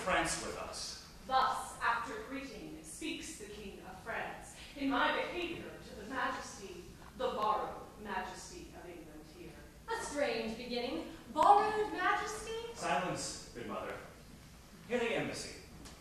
France with us. Thus, after greeting, speaks the King of France, in my behavior to the majesty, the borrowed majesty of England here. A strange beginning. Borrowed majesty? Silence, good mother. Hear the embassy.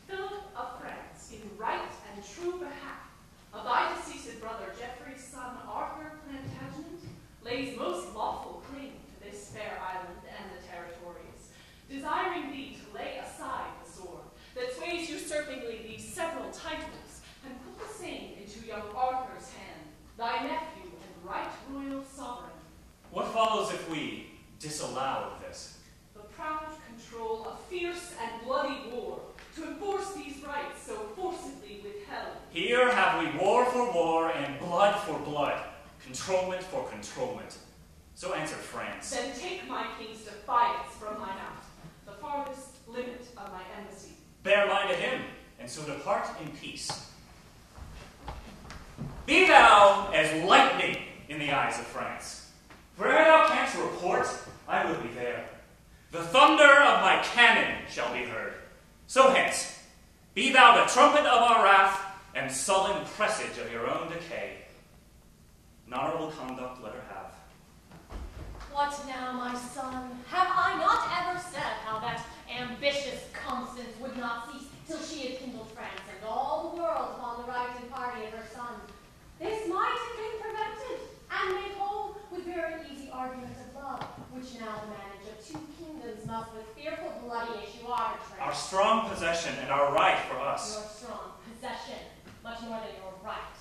Philip of France, in right and true behalf of thy deceased brother Geoffrey's son Arthur Plantagenet, lays most lawful claim to this fair island and the territories, desiring thee to lay aside the sword that sways usurpingly these several titles, and put the same into young Arthur's hand, thy nephew and right royal sovereign. What follows if we disallow this? The proud control of fierce and bloody war, to enforce these rights so forcibly withheld. Here have we war for war and blood for blood, controlment for controlment. So answer France. Then take my king's defiance from my mouth, the farthest limit of my embassy. Bear mind to him, and so depart in peace. Be thou as lightning in the eyes of France. Where'er thou canst report, I will be there. The thunder of my cannon shall be heard. So hence, be thou the trumpet of our wrath, and sullen presage of your own decay. An honorable conduct let her have. What now, my son? Have I not ever said how that ambitious Constance would not cease till she had kindled France and all the world upon the right and party of her son? This might have been prevented, and made whole with very easy arguments of love, which now the manage of two kingdoms must with fearful bloody issue arbitrate. Our strong possession and our right for us. Your strong possession, much more than your right,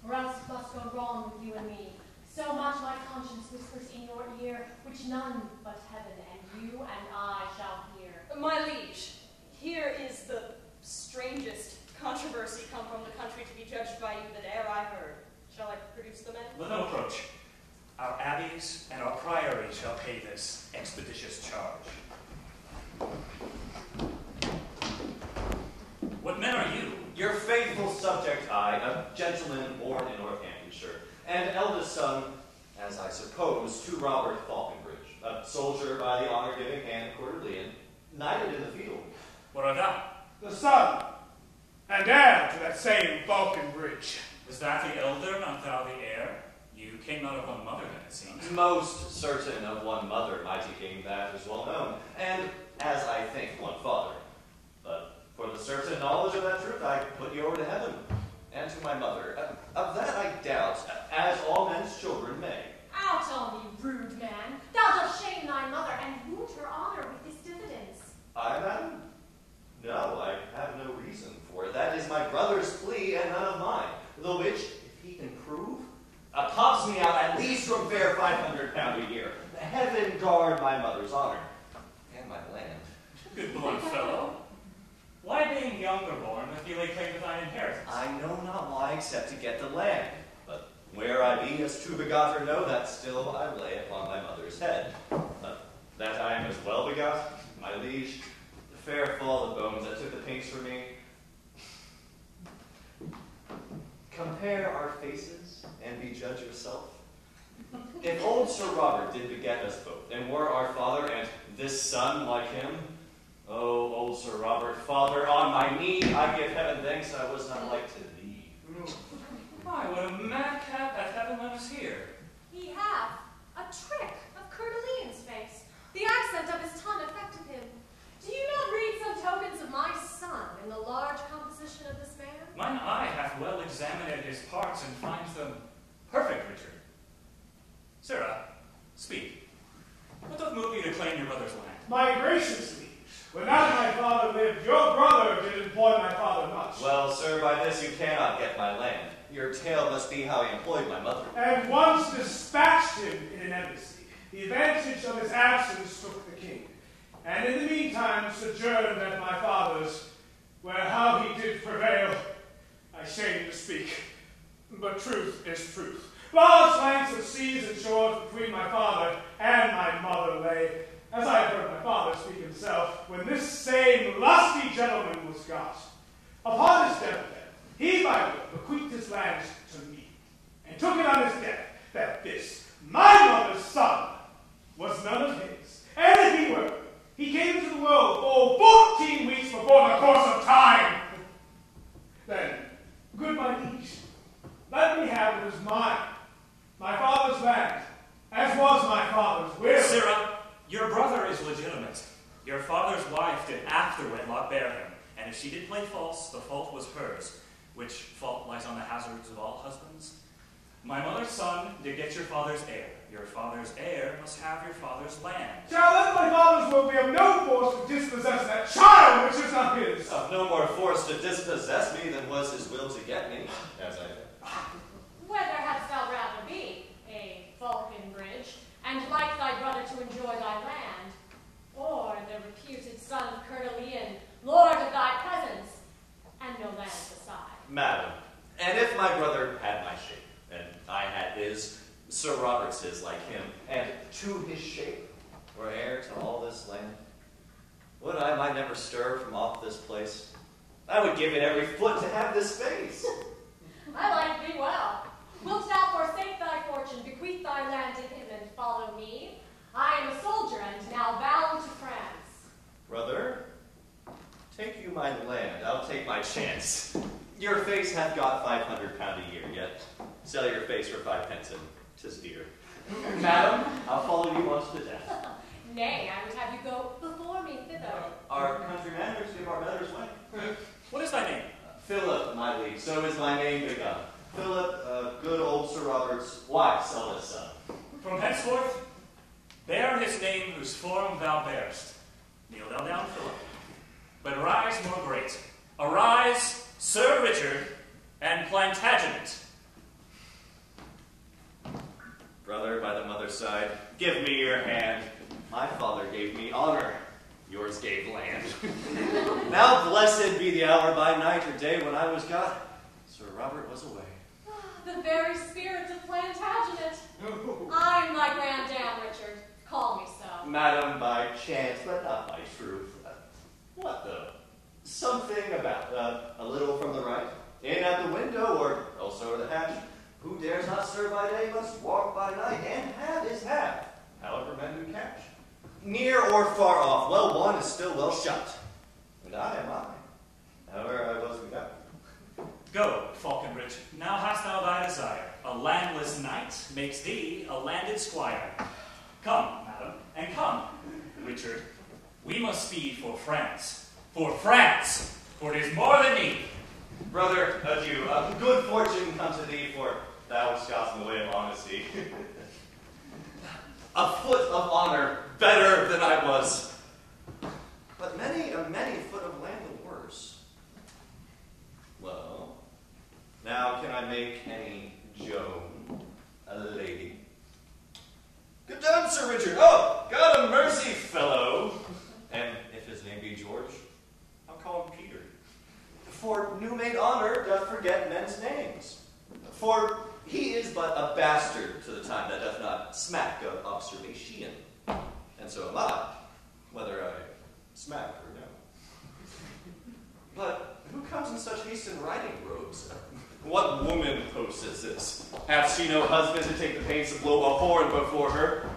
or else it must go wrong with you and me. So much my conscience whispers in your ear, which none but heaven and you and I shall hear. My liege, here is the strangest controversy come from the country to be judged by you that e'er I heard. Shall I produce the men? Let them approach. Our abbeys and our priory shall pay this expeditious charge. What men are you? Your faithful subject I, a gentleman born in Northamptonshire, and eldest son, as I suppose, to Robert Falconbridge, a soldier by the honor-giving hand of Coeur d'Alene, knighted in the field. What art thou? The son, and heir to that same Falconbridge. Is that the elder, not thou the heir? You came not of one mother, then, it seems. Most certain of one mother, mighty king, that is well known, and, as I think, one father. But for the certain knowledge of that truth, I put you over to heaven, and to my mother. Of that I doubt, as all men's children may. Out on thee, rude man! Thou dost shame thy mother, and wound her honor with this diffidence. I, madam? No, I have no reason for it. That is my brother's plea, and none of mine. The which, if he can prove, pops me out at least from fair £500 a year. Heaven guard my mother's honor, and my land. Good blunt fellow. Why, being younger born, doth he lay claim to thine inheritance? I know not why, except to get the land. But where I be, as two begotter know, that still I lay upon my mother's head. That I am as well begot, my liege, the fair fall of bones that took the pinks for me. Compare our faces, and be judge yourself. If old Sir Robert did beget us both, and were our father, and this son like him, oh, old Sir Robert, father, on my knee, I give heaven thanks I was not like to thee. Why, what a madcap hath heaven let us hear. He hath a trick of Coeur d'Alene's face. The accent of his tongue affected him. Do you not read some tokens of my son in the large composition of this man? Mine eye hath well examined his parts, and finds them perfect, Richard. Sirrah, speak. What doth move you to claim your brother's land? My gracious liege, when not my father lived, your brother did employ my father much. Well, sir, by this you cannot get my land. Your tale must be how he employed my mother. And once dispatched him in an embassy. The advantage of his absence took the king, and in the meantime sojourned at my father's, where how he did prevail, I shame to speak, but truth is truth. Large lengths of seas and shores between my father and my mother lay, as I have heard my father speak himself, when this same lusty gentleman was got. Upon his deathbed, he by will bequeathed his lands to me, and took it on his death that this, my mother's son, was none of his, and if he were, He came into the world full 14 weeks before the course of time. Then, good my liege, let me have what is mine, my father's land, as was my father's will. Sirrah, your brother is legitimate. Your father's wife did after wedlock bear him, and if she did play false, the fault was hers, which fault lies on the hazards of all husbands. My mother's son did get your father's heir. Your father's heir must have your father's land. Shall let my father's will be of no force to dispossess that child which is not his. Of no more force to dispossess me than was his will to get me, as I Whether hadst thou rather be a Falconbridge, and like thy brother to enjoy thy land, or the reputed son of Colonel Ian, lord of thy presence, and no land beside? Madam, and if my brother had my shape, and I had his, Sir Robert's his like him, and to his shape were heir to all this land, would I might never stir from off this place? I would give it every foot to have this space. I like thee well. Wilt thou forsake thy fortune, bequeath thy land to him, and follow me? I am a soldier, and now bound to France. Brother, take you my land, I'll take my chance. Your face hath got £500 a year, yet sell your face for 5 pence, and 'tis dear. Madam, I'll follow you on to the death. Nay, I would have you go before me thither. Our country manners give our betters way. What is thy name? Philip, my liege, so is my name begun. Philip, good old Sir Robert's wife's eldest son. From henceforth, bear his name whose form thou bearest. Kneel thou down, Philip. But rise more great. Arise, Sir Richard and Plantagenet. Brother by the mother's side, give me your hand. My father gave me honor. Yours gave land. Now blessed be the hour by night or day when I was got. Sir Robert was away. The very spirit of Plantagenet. I'm thy granddam, Richard. Call me so. Madam, by chance, but not by truth. What the? Something about a little from the right, in at the window, or else over the hatch. Who dares not stir by day must walk by night, and have is have, however men do catch. Near or far off, well one is still well shut, and I am I, however I was begotten. Go, Falconbridge, now hast thou thy desire. A landless knight makes thee a landed squire. Come, madam, and come, Richard. We must speed for France. For France, for it is more than need. Brother, adieu. Good fortune come to thee, for thou hast gotten the way of honesty. A foot of honor, better than I was. But many a foot of land the worse. Well, now can I make any Joan a lady? Good done, Sir Richard. Oh, God a mercy, fellow. And if his name be George, I'll call him Peter. For new-made honor doth forget men's names. For he is but a bastard to the time that doth not smack of observation. And so am I, whether I smack or no. But who comes in such haste in riding robes? What woman post is this? Hath she no husband to take the pains to blow a horn before her?